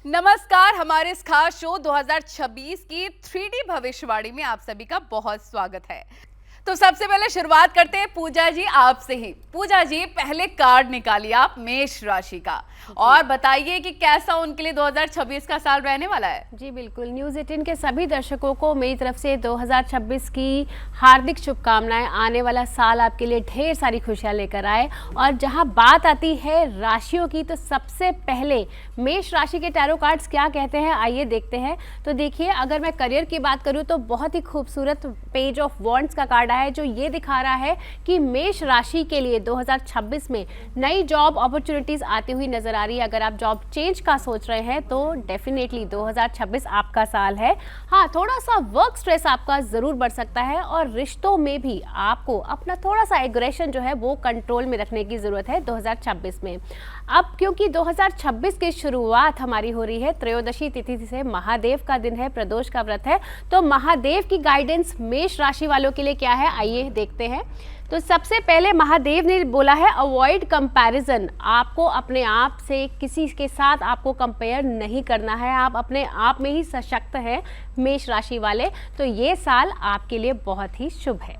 नमस्कार। हमारे इस खास शो 2026 की 3D भविष्यवाणी में आप सभी का बहुत स्वागत है। तो सबसे पहले शुरुआत करते हैं पूजा जी आपसे ही। पूजा जी, पहले कार्ड निकालिए आप मेष राशि का और बताइए कि कैसा उनके लिए 2026 का साल रहने वाला है। जी बिल्कुल, न्यूज़ 18 के सभी दर्शकों को मेरी तरफ से 2026 की हार्दिक शुभकामनाएं। आने वाला साल आपके लिए ढेर सारी खुशियां लेकर आए। और जहां बात आती है राशियों की, तो सबसे पहले मेष राशि के टैरो कार्ड्स क्या कहते हैं, आइए देखते हैं। तो देखिए, अगर मैं करियर की बात करूं तो बहुत ही खूबसूरत पेज ऑफ वॉन्ड्स का कार्ड है जो ये दिखा रहा है कि मेष राशि के लिए 2026 में नई जॉब अपॉर्चुनिटीज आती हुई नजर आ रही है। अगर आप जॉब चेंज का सोच रहे हैं तो डेफिनेटली 2026 आपका साल है। हाँ, थोड़ा सा वर्क स्ट्रेस आपका जरूर बढ़ सकता है और रिश्तों में भी आपको अपना थोड़ा सा एग्रेशन जो है वो कंट्रोल में रखने की जरूरत है 2026 में। अब क्योंकि 2026 की शुरुआत हमारी हो रही है त्रयोदशी तिथि से, महादेव का दिन है, प्रदोष का व्रत है, तो महादेव की गाइडेंस मेष राशि वालों के लिए क्या है, आइए देखते हैं। तो सबसे पहले महादेव ने बोला है अवॉइड कंपैरिजन। आपको अपने आप से किसी के साथ आपको कंपेयर नहीं करना है, आप अपने आप में ही सशक्त हैं मेष राशि वाले। तो ये साल आपके लिए बहुत ही शुभ है।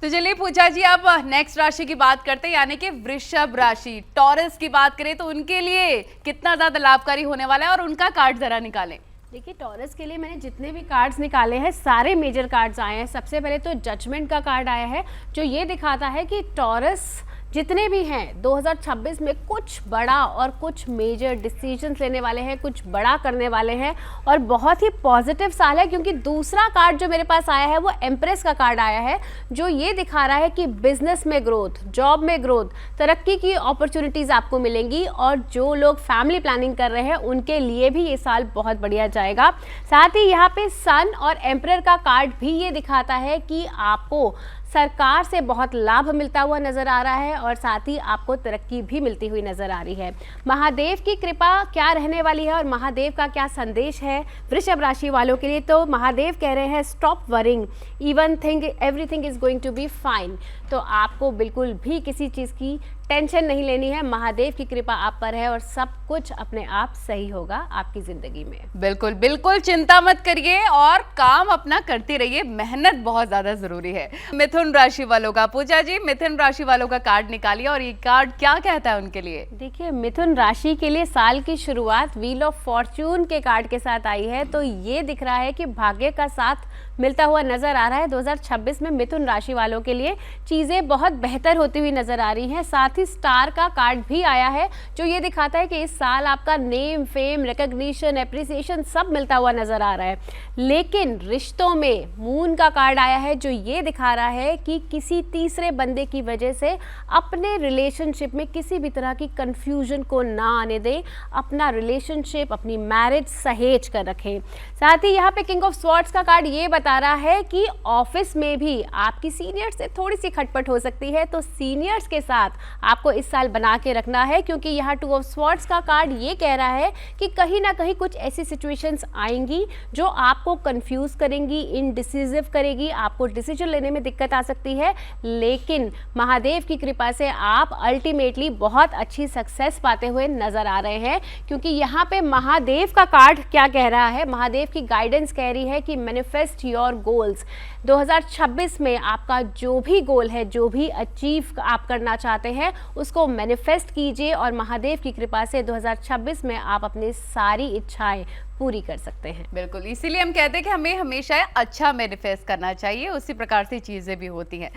तो चलिए पूजा जी, अब नेक्स्ट राशि की बात करते हैं, यानी कि वृषभ राशि, टॉरस की बात करें तो उनके लिए कितना ज्यादा लाभकारी होने वाला है और उनका कार्ड जरा निकालें। देखिए, टॉरस के लिए मैंने जितने भी कार्ड्स निकाले हैं सारे मेजर कार्ड्स आए हैं। सबसे पहले तो जजमेंट का कार्ड आया है जो ये दिखाता है कि टॉरस जितने भी हैं 2026 में कुछ बड़ा और कुछ मेजर डिसीजंस लेने वाले हैं, कुछ बड़ा करने वाले हैं और बहुत ही पॉजिटिव साल है। क्योंकि दूसरा कार्ड जो मेरे पास आया है वो एम्प्रेस का कार्ड आया है जो ये दिखा रहा है कि बिजनेस में ग्रोथ, जॉब में ग्रोथ, तरक्की की अपॉर्चुनिटीज़ आपको मिलेंगी और जो लोग फैमिली प्लानिंग कर रहे हैं उनके लिए भी ये साल बहुत बढ़िया जाएगा। साथ ही यहाँ पे सन और एम्परर का कार्ड भी ये दिखाता है कि आपको सरकार से बहुत लाभ मिलता हुआ नजर आ रहा है और साथ ही आपको तरक्की भी मिलती हुई नजर आ रही है। महादेव की कृपा क्या रहने वाली है और महादेव का क्या संदेश है वृषभ राशि वालों के लिए, तो महादेव कह रहे हैं stop worrying, even thing everything is going to be fine. तो आपको बिल्कुल भी किसी चीज़ की टेंशन नहीं लेनी है, महादेव की कृपा आप पर है और सब कुछ अपने आप सही होगा आपकी जिंदगी में। बिल्कुल बिल्कुल चिंता मत करिए और काम अपना करते रहिए, मेहनत बहुत ज्यादा जरूरी है। मिथुन राशि वालों का, पूजा जी मिथुन राशि वालों का कार्ड निकालिए और ये कार्ड क्या कहता है उनके लिए। देखिए, मिथुन राशि के लिए साल की शुरुआत व्हील ऑफ फॉर्च्यून के कार्ड के साथ आई है। तो ये दिख रहा है कि भाग्य का साथ मिलता हुआ नजर आ रहा है। 2026 में मिथुन राशि वालों के लिए चीजें बहुत बेहतर होती हुई नजर आ रही हैं। साथ ही स्टार का कार्ड भी आया है जो ये दिखाता है कि इस साल आपका नेम, फेम, रिकॉग्निशन, एप्रिसिएशन सब मिलता हुआ नजर आ रहा है। लेकिन रिश्तों में मून का कार्ड आया है जो ये दिखा रहा है कि किसी तीसरे बंदे की वजह से अपने रिलेशनशिप में किसी भी तरह की कंफ्यूजन को ना आने दें, अपना रिलेशनशिप, अपनी मैरिज सहेज कर रखें। साथ ही यहाँ पे किंग ऑफ स्वॉर्ड्स का कार्ड ये बता रहा है कि ऑफिस में भी आपकी सीनियर्स से थोड़ी सी खटपट हो सकती है, तो सीनियर्स के साथ आपको इस साल बना के रखना है। क्योंकि यहाँ टू ऑफ स्वॉर्ड्स का कार्ड ये कह रहा है कि कहीं ना कहीं कुछ ऐसी सिचुएशंस आएंगी जो आपको कंफ्यूज करेंगी, इनडिसिसिव करेगी, आपको डिसीजन लेने में दिक्कत आ सकती है। लेकिन महादेव की कृपा से आप अल्टीमेटली बहुत अच्छी सक्सेस पाते हुए नजर आ रहे हैं। क्योंकि यहाँ पे महादेव का कार्ड क्या कह रहा है, महादेव की गाइडेंस कह रही है कि मैनिफेस्ट योर गोल्स। 2026 में आपका जो भी गोल है, जो भी अचीव आप करना चाहते हैं उसको मैनिफेस्ट कीजिए और महादेव की कृपा से 2026 में आप अपनी सारी इच्छाएं पूरी कर सकते हैं। बिल्कुल, इसीलिए हम कहते हैं कि हमें हमेशा अच्छा मैनिफेस्ट करना चाहिए, उसी प्रकार से चीजें भी होती हैं।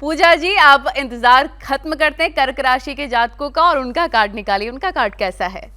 पूजा जी, आप इंतजार खत्म करते हैं कर्क राशि के जातकों का और उनका कार्ड निकालिए, उनका कार्ड कैसा है।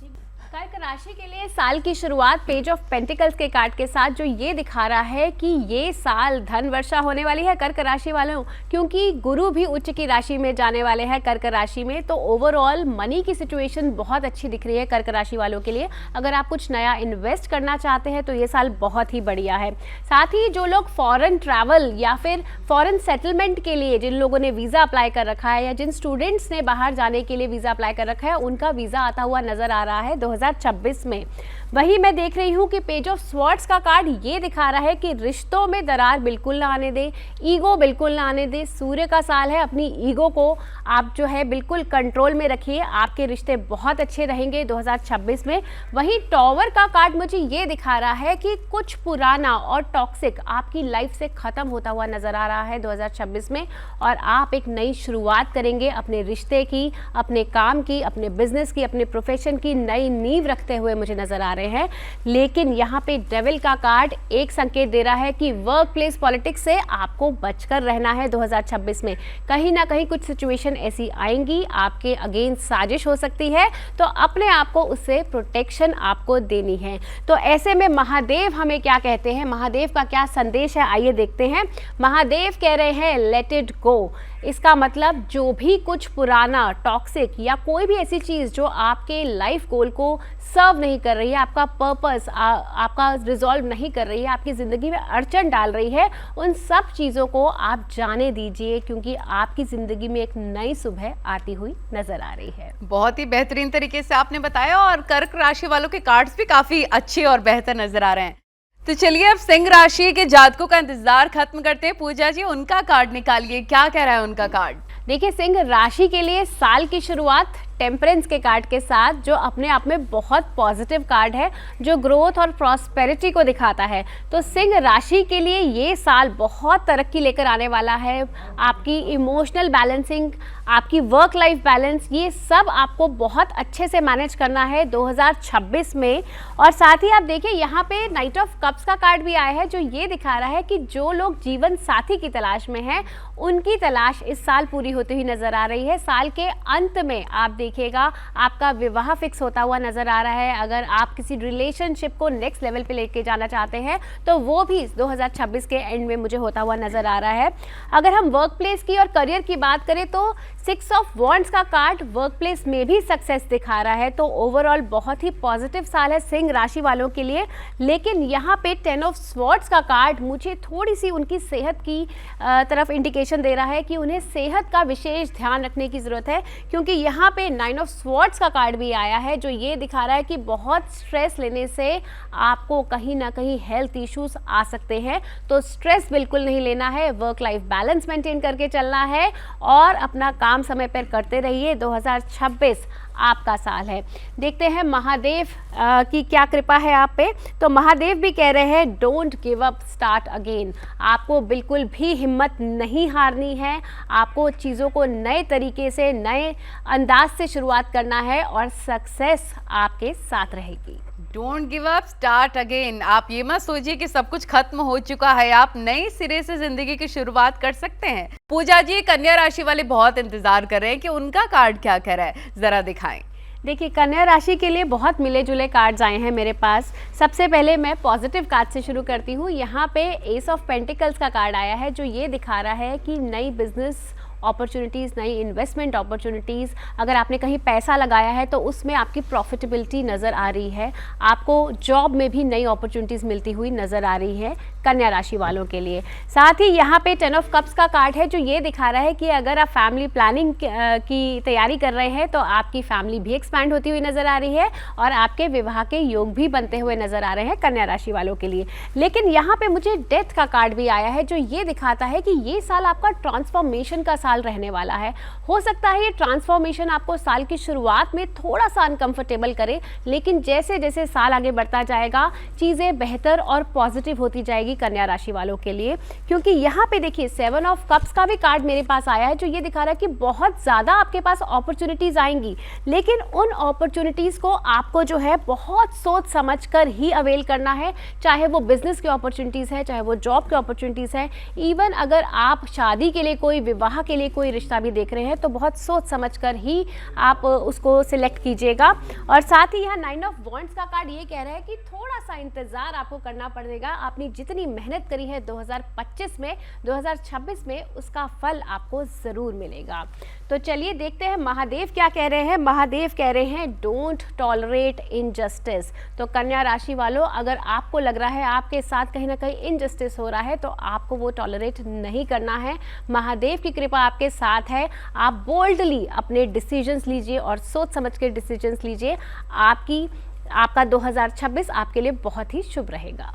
कर्क राशि के लिए साल की शुरुआत पेज ऑफ पेंटिकल्स के कार्ड के साथ जो ये दिखा रहा है कि ये साल धन वर्षा होने वाली है कर्क राशि वालों। क्योंकि गुरु भी उच्च की राशि में जाने वाले हैं कर्क राशि में, तो ओवरऑल मनी की सिचुएशन बहुत अच्छी दिख रही है कर्क राशि वालों के लिए। अगर आप कुछ नया इन्वेस्ट करना चाहते हैं तो ये साल बहुत ही बढ़िया है। साथ ही जो लोग फॉरेन ट्रैवल या फिर फॉरेन सेटलमेंट के लिए, जिन लोगों ने वीज़ा अप्लाई कर रखा है या जिन स्टूडेंट्स ने बाहर जाने के लिए वीज़ा अप्लाई कर रखा है, उनका वीज़ा आता हुआ नजर आ रहा है 2026 में। वहीं मैं देख रही हूँ कि पेज ऑफ स्वॉर्ड्स का कार्ड ये दिखा रहा है कि रिश्तों में दरार बिल्कुल ना आने दे, ईगो बिल्कुल ना आने दे। सूर्य का साल है, अपनी ईगो को आप जो है बिल्कुल कंट्रोल में रखिए, आपके रिश्ते बहुत अच्छे रहेंगे 2026 में। वहीं टॉवर का कार्ड मुझे ये दिखा रहा है कि कुछ पुराना और टॉक्सिक आपकी लाइफ से ख़त्म होता हुआ नज़र आ रहा है 2026 में, और आप एक नई शुरुआत करेंगे अपने रिश्ते की, अपने काम की, अपने बिजनेस की, अपने प्रोफेशन की नई नींव रखते हुए मुझे नज़र आ रहे हैं। लेकिन यहाँ पे डेविल का कार्ड एक संकेत दे रहा है कि वर्क प्लेस पॉलिटिक्स से आपको बचकर रहना है 2026 में। कहीं ना कहीं कुछ सिचुएशन ऐसी आएंगी, आपके अगेंस्ट साजिश हो सकती है, तो अपने आप को उससे प्रोटेक्शन आपको देनी है। तो ऐसे में महादेव हमें क्या कहते हैं, महादेव का क्या संदेश है, आइए देखते हैं। महादेव कह रहे हैं लेट इट गो। इसका मतलब जो भी कुछ पुराना, टॉक्सिक या कोई भी ऐसी चीज़ जो आपके लाइफ गोल को सर्व नहीं कर रही है, आपका पर्पस आपका रिजॉल्व नहीं कर रही है, आपकी ज़िंदगी में अड़चन डाल रही है, उन सब चीज़ों को आप जाने दीजिए, क्योंकि आपकी ज़िंदगी में एक नई सुबह आती हुई नज़र आ रही है। बहुत ही बेहतरीन तरीके से आपने बताया, और कर्क राशि वालों के कार्ड्स भी काफी अच्छे और बेहतर नजर आ रहे हैं। तो चलिए अब सिंह राशि के जातकों का इंतजार खत्म करते हैं। पूजा जी, उनका कार्ड निकालिए, क्या कह रहा है उनका कार्ड? देखिए, सिंह राशि के लिए साल की शुरुआत टेम्परेंस के कार्ड के साथ, जो अपने आप में बहुत पॉजिटिव कार्ड है, जो ग्रोथ और प्रॉस्पेरिटी को दिखाता है। तो सिंह राशि के लिए ये साल बहुत तरक्की लेकर आने वाला है। आपकी इमोशनल बैलेंसिंग, आपकी वर्क लाइफ बैलेंस, ये सब आपको बहुत अच्छे से मैनेज करना है 2026 में। और साथ ही आप देखिए, यहाँ पे नाइट ऑफ कप्स का कार्ड भी आया है, जो ये दिखा रहा है कि जो लोग जीवन साथी की तलाश में हैं, उनकी तलाश इस साल पूरी होती हुई नजर आ रही है। साल के अंत में आप देखिएगा आपका विवाह फिक्स होता हुआ नजर आ रहा है। अगर आप किसी रिलेशनशिप को नेक्स्ट लेवल पे लेके जाना चाहते हैं, तो वो भी 2026 के एंड में मुझे होता हुआ नजर आ रहा है। अगर हम वर्क प्लेस की और करियर की बात करें, तो 6 ऑफ वॉन्ड्स का कार्ड वर्क प्लेस में भी सक्सेस दिखा रहा है। तो ओवरऑल बहुत ही पॉजिटिव साल है सिंह राशि वालों के लिए। लेकिन यहाँ पे 10 ऑफ स्वॉर्ड्स का कार्ड मुझे थोड़ी सी उनकी सेहत की तरफ इंडिकेशन दे रहा है कि उन्हें सेहत का विशेष ध्यान रखने की ज़रूरत है, क्योंकि यहाँ पे 9 ऑफ स्वॉर्ड्स का कार्ड भी आया है, जो ये दिखा रहा है कि बहुत स्ट्रेस लेने से आपको कहीं ना कहीं हेल्थ इश्यूज आ सकते हैं। तो स्ट्रेस बिल्कुल नहीं लेना है, वर्क लाइफ बैलेंस मेंटेन करके चलना है और अपना काम समय पर करते रहिए। 2026 आपका साल है। देखते हैं महादेव की क्या कृपा है आप पे। तो महादेव भी कह रहे हैं don't give up, start again. आपको बिल्कुल भी हिम्मत नहीं हारनी है, आपको चीज़ों को नए तरीके से, नए अंदाज से शुरुआत करना है और सक्सेस आपके साथ रहेगी। Don't give up, start again. आप ये मत सोचिए कि सब कुछ खत्म हो चुका है, आप नए सिरे से जिंदगी की शुरुआत कर सकते हैं। पूजा जी, कन्या राशि वाले बहुत इंतजार कर रहे हैं कि उनका कार्ड क्या कह रहा है, जरा दिखाएं। देखिए, कन्या राशि के लिए बहुत मिले जुले कार्ड्स आए हैं मेरे पास। सबसे पहले मैं पॉजिटिव कार्ड से शुरू करती हूँ। यहाँ पे एस ऑफ पेंटिकल्स का कार्ड आया है, जो ये दिखा रहा है कि नई बिजनेस अपॉर्चुनिटीज़, नई इन्वेस्टमेंट अपॉर्चुनिटीज़, अगर आपने कहीं पैसा लगाया है तो उसमें आपकी प्रॉफिटेबिलिटी नज़र आ रही है। आपको जॉब में भी नई अपॉर्चुनिटीज़ मिलती हुई नज़र आ रही है कन्या राशि वालों के लिए। साथ ही यहाँ पे 10 ऑफ कप्स का कार्ड है, जो ये दिखा रहा है कि अगर आप फैमिली प्लानिंग की तैयारी कर रहे हैं, तो आपकी फैमिली भी एक्सपैंड होती हुई नज़र आ रही है और आपके विवाह के योग भी बनते हुए नज़र आ रहे हैं कन्या राशि वालों के लिए। लेकिन यहाँ पे मुझे डेथ का कार्ड भी आया है, जो ये दिखाता है कि ये साल आपका ट्रांसफॉर्मेशन का साल रहने वाला है। हो सकता है ये ट्रांसफॉर्मेशन आपको साल की शुरुआत में थोड़ा सा अनकंफर्टेबल करे, लेकिन जैसे जैसे साल आगे बढ़ता जाएगा, चीज़ें बेहतर और पॉजिटिव होती जाएगी कन्या राशि वालों के लिए। क्योंकि यहाँ पे देखिए 7 ऑफ कप्स का भी कार्ड मेरे पास आया है, जो ये दिखा रहा है कि बहुत ज़्यादा आपके पास अपॉर्चुनिटीज़ आएंगी, लेकिन उन अपॉर्चुनिटीज़ को आपको जो है बहुत सोच समझ कर ही अवेल करना है। चाहे वो बिजनेस की अपॉर्चुनिटीज़ है, चाहे वो जॉब की अपॉर्चुनिटीज़ है, इवन अगर आप शादी के लिए, कोई विवाह के लिए कोई रिश्ता भी देख रहे हैं, तो बहुत सोच समझ कर ही आप उसको सिलेक्ट कीजिएगा। और साथ ही यहाँ 9 ऑफ वॉन्ड्स का कार्ड ये कह रहा है कि थोड़ा सा इंतज़ार आपको करना पड़ेगा। आपने जितनी मेहनत करी है 2025 में, 2026 में उसका फल आपको ज़रूर मिलेगा। तो चलिए देखते हैं महादेव क्या कह रहे हैं। महादेव कह रहे हैं डोंट टॉलरेट इनजस्टिस। तो कन्या राशि वालों, अगर आपको लग रहा है आपके साथ कहीं ना कहीं इनजस्टिस हो रहा है, तो आपको वो टॉलरेट नहीं करना है। महादेव की कृपा आपके साथ है। आप बोल्डली अपने डिसीजंस लीजिए और सोच समझ के डिसीजंस लीजिए। आपकी आपका 2026 आपके लिए बहुत ही शुभ रहेगा।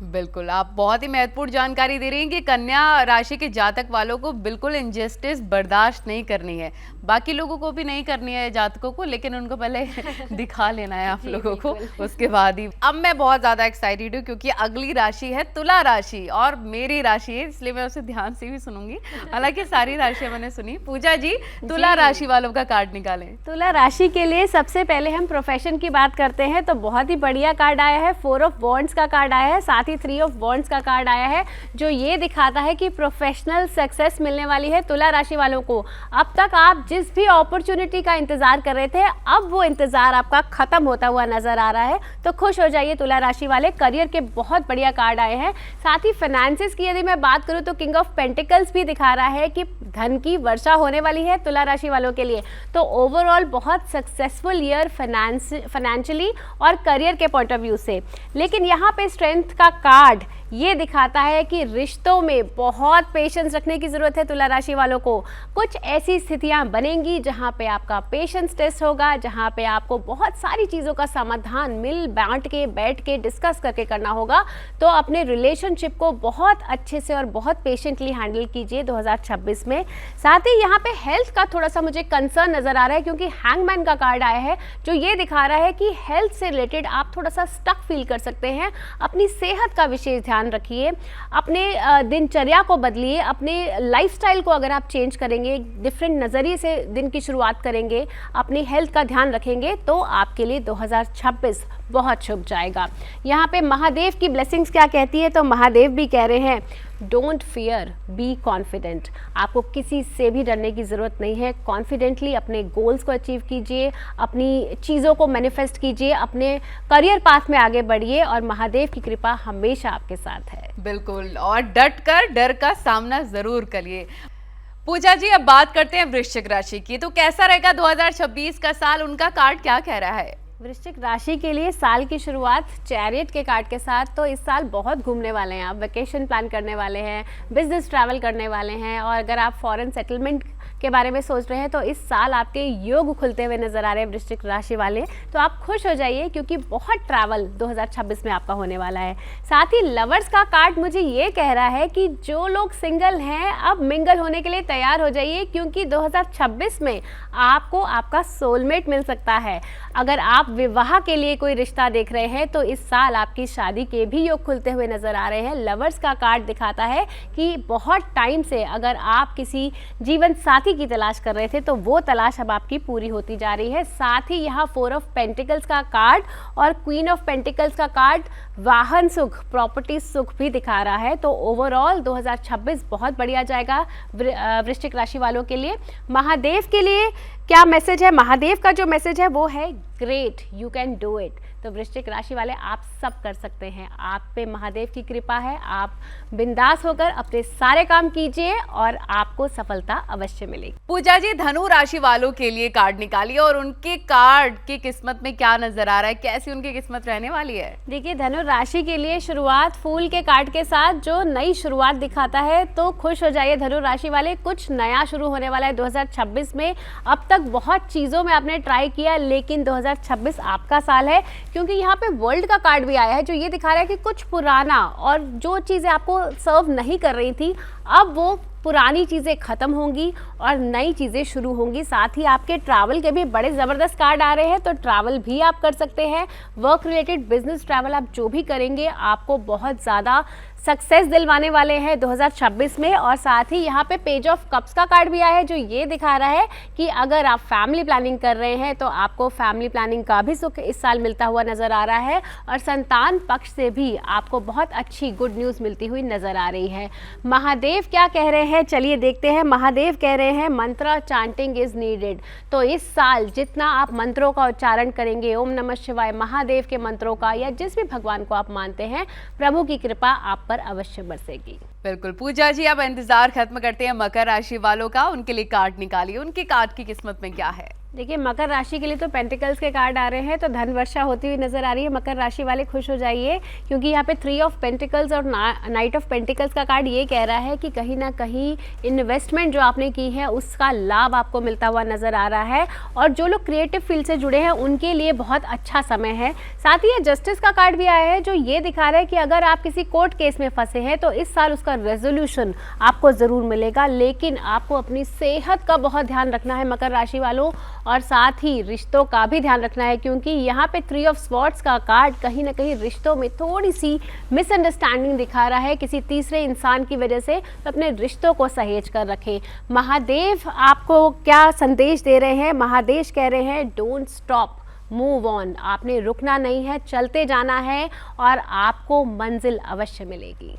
बिल्कुल, आप बहुत ही महत्वपूर्ण जानकारी दे रही हैं कि कन्या राशि के जातक वालों को बिल्कुल इनजस्टिस बर्दाश्त नहीं करनी है। बाकी लोगों को भी नहीं करनी है, जातकों को, लेकिन उनको पहले दिखा लेना है आप लोगों को, उसके बाद ही। अब मैं बहुत ज़्यादा एक्साइटेड हूँ क्योंकि अगली राशि है तुला राशि और मेरी राशि है, इसलिए मैं उसे ध्यान से भी सुनूंगी। हालांकि सारी राशियाँ मैंने सुनी। पूजा जी, तुला राशि वालों का कार्ड निकालें। तुला राशि के लिए सबसे पहले हम प्रोफेशन की बात करते हैं तो बहुत ही बढ़िया कार्ड आया है। 4 ऑफ वॉन्ड्स का कार्ड आया है, साथ ही 3 ऑफ वॉन्ड्स का कार्ड आया है, जो ये दिखाता है कि प्रोफेशनल सक्सेस मिलने वाली है तुला राशि वालों को। अब तक आप जिस भी अपॉर्चुनिटी का इंतजार कर रहे थे, अब वो इंतजार आपका खत्म होता हुआ नजर आ रहा है, तो खुश हो जाइए तुला राशि वाले। करियर के बहुत बढ़िया कार्ड आए हैं। साथ ही फाइनेंसेस की यदि मैं बात करूं तो किंग ऑफ पेंटिकल्स भी दिखा रहा है कि धन की वर्षा होने वाली है तुला राशि वालों के लिए। तो ओवरऑल बहुत सक्सेसफुल ईयर फाइनेंशियली और करियर के पॉइंट ऑफ व्यू से। लेकिन यहाँ पे स्ट्रेंथ का कार्ड ये दिखाता है कि रिश्तों में बहुत पेशेंस रखने की ज़रूरत है तुला राशि वालों को। कुछ ऐसी स्थितियां बनेंगी जहां पे आपका पेशेंस टेस्ट होगा, जहां पे आपको बहुत सारी चीज़ों का समाधान मिल बांट के बैठ के डिस्कस करके करना होगा। तो अपने रिलेशनशिप को बहुत अच्छे से और बहुत पेशेंटली हैंडल कीजिए 2026 में। साथ ही यहाँ पे हेल्थ का थोड़ा सा मुझे कंसर्न नज़र आ रहा है क्योंकि हैंगमैन का कार्ड आया है, जो ये दिखा रहा है कि हेल्थ से रिलेटेड आप थोड़ा सा स्टक फील कर सकते हैं। अपनी सेहत का विशेष ध्यान रखिए, अपने दिनचर्या को बदलिए, अपने लाइफस्टाइल को अगर आप चेंज करेंगे, डिफरेंट नज़रिए से दिन की शुरुआत करेंगे, अपनी हेल्थ का ध्यान रखेंगे, तो आपके लिए 2026 बहुत शुभ जाएगा। यहाँ पे महादेव की ब्लेसिंग्स क्या कहती है, तो महादेव भी कह रहे हैं डोंट फियर, बी कॉन्फिडेंट। आपको किसी से भी डरने की ज़रूरत नहीं है। कॉन्फिडेंटली अपने गोल्स को अचीव कीजिए, अपनी चीज़ों को मैनिफेस्ट कीजिए, अपने करियर पाथ में आगे बढ़िए और महादेव की कृपा हमेशा आपके साथ है। बिल्कुल, और डट कर डर का सामना ज़रूर करिए। पूजा जी, अब बात करते हैं वृश्चिक राशि की। तो कैसा रहेगा 2026 का साल, उनका कार्ड क्या कह रहा है? वृश्चिक राशि के लिए साल की शुरुआत चैरियट के कार्ड के साथ। तो इस साल बहुत घूमने वाले हैं आप, वेकेशन प्लान करने वाले हैं, बिजनेस ट्रैवल करने वाले हैं, और अगर आप फॉरेन सेटलमेंट के बारे में सोच रहे हैं तो इस साल आपके योग खुलते हुए नजर आ रहे हैं वृश्चिक राशि वाले। तो आप खुश हो जाइए क्योंकि बहुत ट्रैवल 2026 में आपका होने वाला है। साथ ही लवर्स का कार्ड मुझे ये कह रहा है कि जो लोग सिंगल हैं अब मिंगल होने के लिए तैयार हो जाइए, क्योंकि 2026 में आपको आपका सोलमेट मिल सकता है। अगर आप विवाह के लिए कोई रिश्ता देख रहे हैं तो इस साल आपकी शादी के भी योग खुलते हुए नजर आ रहे हैं। लवर्स का कार्ड दिखाता है कि बहुत टाइम से अगर आप किसी जीवन साथी की तलाश कर रहे थे तो वो तलाश अब आपकी पूरी होती जा रही है। साथ ही यहाँ 4 ऑफ पेंटिकल्स का कार्ड और क्वीन ऑफ पेंटिकल्स का कार्ड वाहन सुख, प्रॉपर्टी सुख भी दिखा रहा है। तो ओवरऑल 2026 बहुत बढ़िया जाएगा वृश्चिक राशि वालों के लिए। महादेव के लिए क्या मैसेज है? महादेव का जो मैसेज है वो है great, you can do it. तो वृश्चिक राशि वाले आप सब कर सकते हैं, आप पे महादेव की कृपा है। आप बिंदास होकर अपने सारे काम कीजिए और आपको सफलता अवश्य मिलेगी। पूजा जी, धनु राशि वालों के लिए कार्ड निकालिए और उनके कार्ड की किस्मत में क्या नजर आ रहा है, कैसी उनकी किस्मत रहने वाली है? देखिए, धनु राशि के लिए शुरुआत फूल के कार्ड के साथ जो नई शुरुआत दिखाता है, तो खुश हो जाइए धनु राशि वाले। कुछ नया शुरू होने वाला है 2026 में। अब तक बहुत चीज़ों में आपने ट्राई किया, लेकिन 2026 आपका साल है, क्योंकि यहाँ पे वर्ल्ड का कार्ड भी आया है जो ये दिखा रहा है कि कुछ पुराना और जो चीज़ें आपको सर्व नहीं कर रही थी, अब वो पुरानी चीज़ें ख़त्म होंगी और नई चीज़ें शुरू होंगी। साथ ही आपके ट्रैवल के भी बड़े ज़बरदस्त कार्ड आ रहे हैं, तो ट्रैवल भी आप कर सकते हैं। वर्क रिलेटेड बिजनेस ट्रैवल आप जो भी करेंगे आपको बहुत ज़्यादा सक्सेस दिलवाने वाले हैं 2026 में। और साथ ही यहाँ पे पेज ऑफ कप्स का कार्ड भी आया है जो ये दिखा रहा है कि अगर आप फैमिली प्लानिंग कर रहे हैं तो आपको फैमिली प्लानिंग का भी सुख इस साल मिलता हुआ नज़र आ रहा है, और संतान पक्ष से भी आपको बहुत अच्छी गुड न्यूज़ मिलती हुई नज़र आ रही है। महादेव क्या कह रहे हैं, चलिए देखते हैं। महादेव कह रहे हैं मंत्र चांटिंग इज नीडेड। तो इस साल जितना आप मंत्रों का उच्चारण करेंगे, ओम नमः शिवाय, महादेव के मंत्रों का, या जिस भी भगवान को आप मानते हैं, प्रभु की कृपा आप पर अवश्य बरसेगी। बिल्कुल पूजा जी, अब इंतजार खत्म करते हैं मकर राशि वालों का। उनके लिए कार्ड निकालिए, उनकी कार्ड की किस्मत में क्या है? देखिए, मकर राशि के लिए तो पेंटिकल्स के कार्ड आ रहे हैं, तो धन वर्षा होती हुई नजर आ रही है। मकर राशि वाले खुश हो जाइए, क्योंकि यहाँ पे 3 ऑफ पेंटिकल्स और नाइट ऑफ पेंटिकल्स का कार्ड ये कह रहा है कि कहीं ना कहीं इन्वेस्टमेंट जो आपने की है उसका लाभ आपको मिलता हुआ नजर आ रहा है। और जो लोग क्रिएटिव फील्ड से जुड़े हैं उनके लिए बहुत अच्छा समय है। साथ ही ये जस्टिस का कार्ड भी आया है, जो ये दिखा रहा है कि अगर आप किसी कोर्ट केस में फंसे हैं तो इस साल उसका रेजोल्यूशन आपको ज़रूर मिलेगा, लेकिन आपको अपनी सेहत का बहुत ध्यान रखना है मकर राशि वालों, और साथ ही रिश्तों का भी ध्यान रखना है, क्योंकि यहाँ पे 3 ऑफ स्वॉर्ड्स का कार्ड कहीं ना कहीं रिश्तों में थोड़ी सी मिसअंडरस्टैंडिंग दिखा रहा है किसी तीसरे इंसान की वजह से। तो अपने रिश्तों को सहेज कर रखें। महादेव आपको क्या संदेश दे रहे हैं? महादेव कह रहे हैं डोंट स्टॉप, मूव ऑन। आपने रुकना नहीं है, चलते जाना है और आपको मंजिल अवश्य मिलेगी।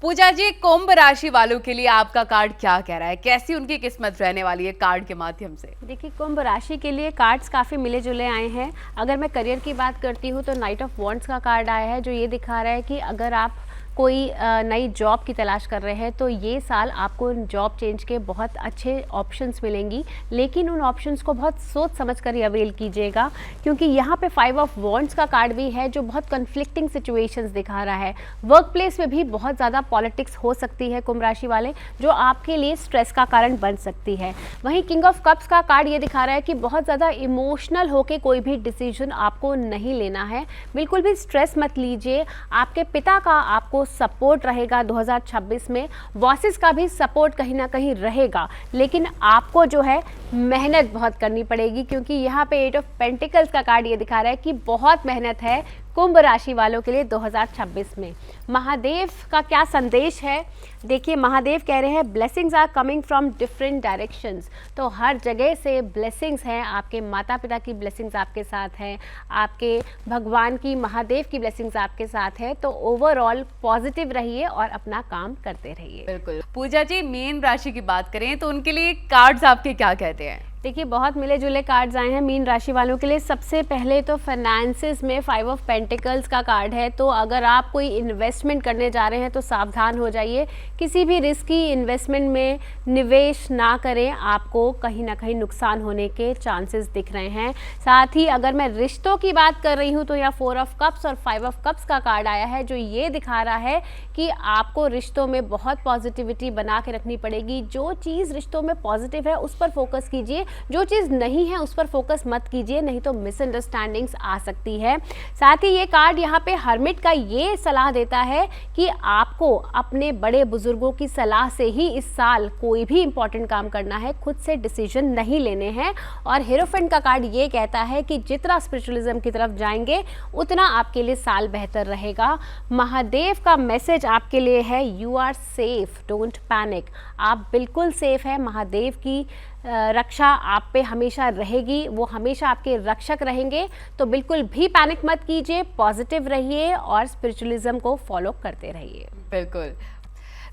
पूजा जी, कुंभ राशि वालों के लिए आपका कार्ड क्या कह रहा है? कैसी उनकी किस्मत रहने वाली है कार्ड के माध्यम से? देखिए, कुंभ राशि के लिए कार्ड्स काफ़ी मिले जुले आए हैं। अगर मैं करियर की बात करती हूँ तो नाइट ऑफ वॉन्ड्स का कार्ड आया है, जो ये दिखा रहा है कि अगर आप कोई नई जॉब की तलाश कर रहे हैं तो ये साल आपको जॉब चेंज के बहुत अच्छे ऑप्शंस मिलेंगी, लेकिन उन ऑप्शंस को बहुत सोच समझ कर ही अवेल कीजिएगा, क्योंकि यहाँ पे 5 ऑफ वॉन्ड्स का कार्ड भी है, जो बहुत कन्फ्लिक्टिंग सिचुएशंस दिखा रहा है। वर्क प्लेस में भी बहुत ज़्यादा पॉलिटिक्स हो सकती है कुंभ राशि वाले, जो आपके लिए स्ट्रेस का कारण बन सकती है। वहीं किंग ऑफ कप्स का कार्ड ये दिखा रहा है कि बहुत ज़्यादा इमोशनल होकर कोई भी डिसीजन आपको नहीं लेना है। बिल्कुल भी स्ट्रेस मत लीजिए। आपके पिता का आपको सपोर्ट रहेगा 2026 में, बॉसेस का भी सपोर्ट कहीं ना कहीं रहेगा, लेकिन आपको जो है मेहनत बहुत करनी पड़ेगी, क्योंकि यहाँ पे 8 ऑफ पेंटिकल्स का कार्ड ये दिखा रहा है कि बहुत मेहनत है कुंभ राशि वालों के लिए 2026 में। महादेव का क्या संदेश है? देखिए, महादेव कह रहे हैं blessings are coming from different directions. तो हर जगह से ब्लेसिंग्स हैं। आपके माता पिता की ब्लेसिंग्स आपके साथ हैं, आपके भगवान की, महादेव की ब्लेसिंग्स आपके साथ है। तो ओवरऑल पॉजिटिव रहिए और अपना काम करते रहिए। बिल्कुल। पूजा जी, मीन राशि की बात करें तो उनके लिए कार्ड्स आपके क्या कहते हैं? देखिए, बहुत मिले जुले कार्ड्स आए हैं मीन राशि वालों के लिए। सबसे पहले तो फाइनेंसेस में 5 ऑफ पेंटिकल्स का कार्ड है, तो अगर आप कोई इन्वेस्टमेंट करने जा रहे हैं तो सावधान हो जाइए। किसी भी रिस्की इन्वेस्टमेंट में निवेश ना करें, आपको कहीं ना कहीं नुकसान होने के चांसेस दिख रहे हैं। साथ ही अगर मैं रिश्तों की बात कर रही हूँ तो यहाँ 4 ऑफ कप्स और 5 ऑफ कप्स का कार्ड आया है, जो ये दिखा रहा है कि आपको रिश्तों में बहुत पॉजिटिविटी बना के रखनी पड़ेगी। जो चीज़ रिश्तों में पॉजिटिव है उस पर फोकस कीजिए, जो चीज़ नहीं है उस पर फोकस मत कीजिए, नहीं तो मिसअंडरस्टैंडिंग्स आ सकती है। साथ ही ये कार्ड यहाँ पे हर्मिट का ये सलाह देता है कि आपको अपने बड़े बुजुर्गों की सलाह से ही इस साल कोई भी इंपॉर्टेंट काम करना है, खुद से डिसीजन नहीं लेने हैं। और हीरोफेंट का कार्ड ये कहता है कि जितना स्पिरिचुअलिज्म की तरफ जाएंगे उतना आपके लिए साल बेहतर रहेगा। महादेव का मैसेज आपके लिए है you are safe, don't panic. आप बिल्कुल सेफ है। महादेव की रक्षा आप पे हमेशा रहेगी, वो हमेशा आपके रक्षक रहेंगे। तो बिल्कुल भी पैनिक मत कीजिए, पॉजिटिव रहिए और स्पिरिचुअलिज्म को फॉलो करते रहिए। बिल्कुल।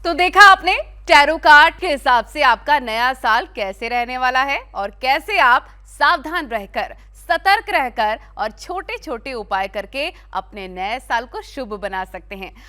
तो देखा आपने टैरो कार्ड के हिसाब से आपका नया साल कैसे रहने वाला है और कैसे आप सावधान रहकर, सतर्क रहकर और छोटे छोटे उपाय करके अपने नए साल को शुभ बना सकते हैं।